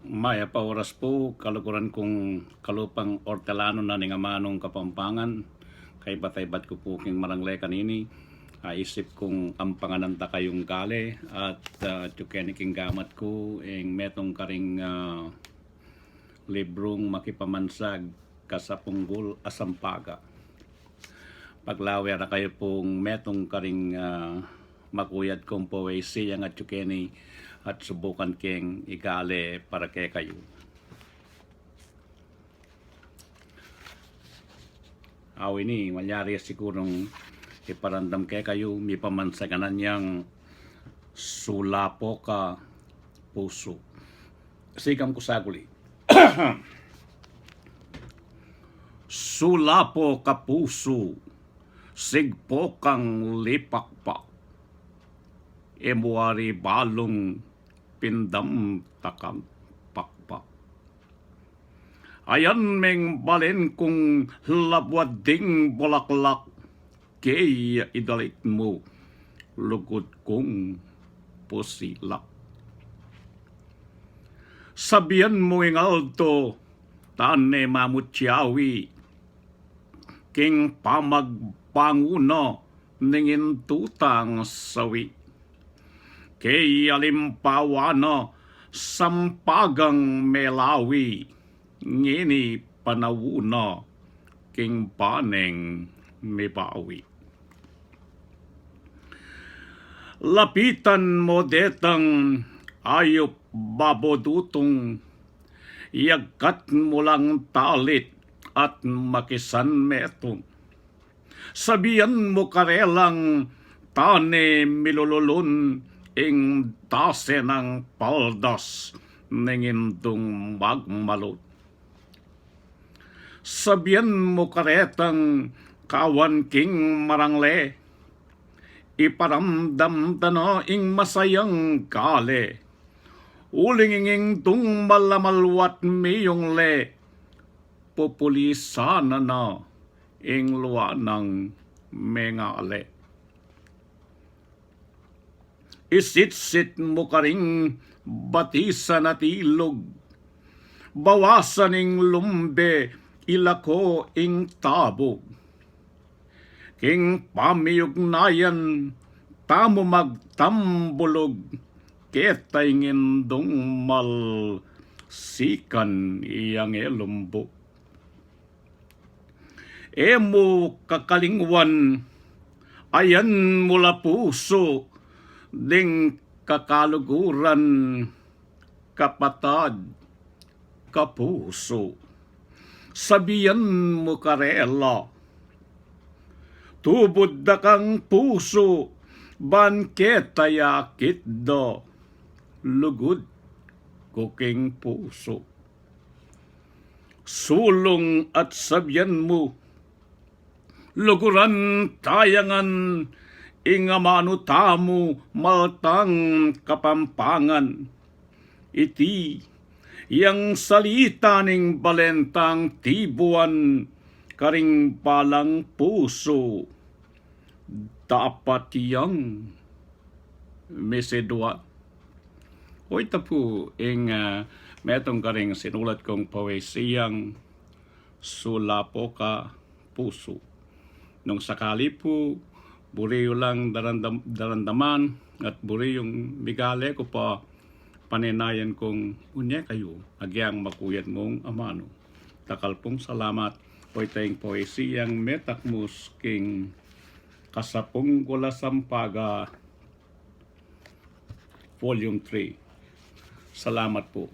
Maya pa oras po, kalukuran kong kalupang ortelano na nga manong Kapampangan. Kay batay-bat ko po king maranglay kanini. Isip kong ang pangananta kayong kale at tukeniking gamat ko ing metong karing librong makipamansag kasapunggol asampaga. Paglawer na kayo pong metong karing makuyad kong poesy ang at tukeni at subukan keng ikale para kay kayo. Ini malyari sigurong iparandam kay kayo, may pamansaganan niyang sulapo ka puso. Sigam ko saguli. Sulapo ka puso, sigpo kang lipakpak, emuari balong pindam takang pakpak. Ayan meng balen kong labwading bulaklak, kay idalit mo lugod kong pusilak. Sabihan mo ing alto, tane mamutyawi, king pamagpanguno ningin tutang sawi. Kay alimpawana sampagang melawi, ngini panawuna king paneng mibawi. Lapitan mo detang ayop babodutong, yagkat mo lang talit at makisan metong. Sabihan mo karelang tane milululun, ing tase ng paldas ningindong magmalot. Sabihan mo karetang kawan king marangle, iparamdam tano ing masayang kale. Ulinging tung malamalwat miyong le, populisana na ing luwanang mengale. Isit-sit mo karing batisan at ilog, bawasan ing lumbe, ilako ing tabog. King pamiyugnayan, tamo magtambulog, ketay ngindong mal sikan iyang elumbo. Emo kakalingwan, ayan mula puso, ding kakaluguran, kapatad, kapuso. Sabihan mo karela, tubod da kang puso, banketa yakit do, lugod kuking puso. Sulong at sabihan mo, luguran tayangan, ingamano tamo maltang Kapampangan. Iti yang salita ning balentang tibuan, karing palang puso, dapat yang mesedwa. O ito po ing metong karing sinulat kong poesiyang sulapo ka puso. Nung sakali po, buriyo lang darandaman at buriyong migale ko pa paninayan kong unya kayo, agyang makuyat mong amano. Takal pong salamat po itayong poesiyang metakmus king kasapong gula sampaga volume 3. Salamat po.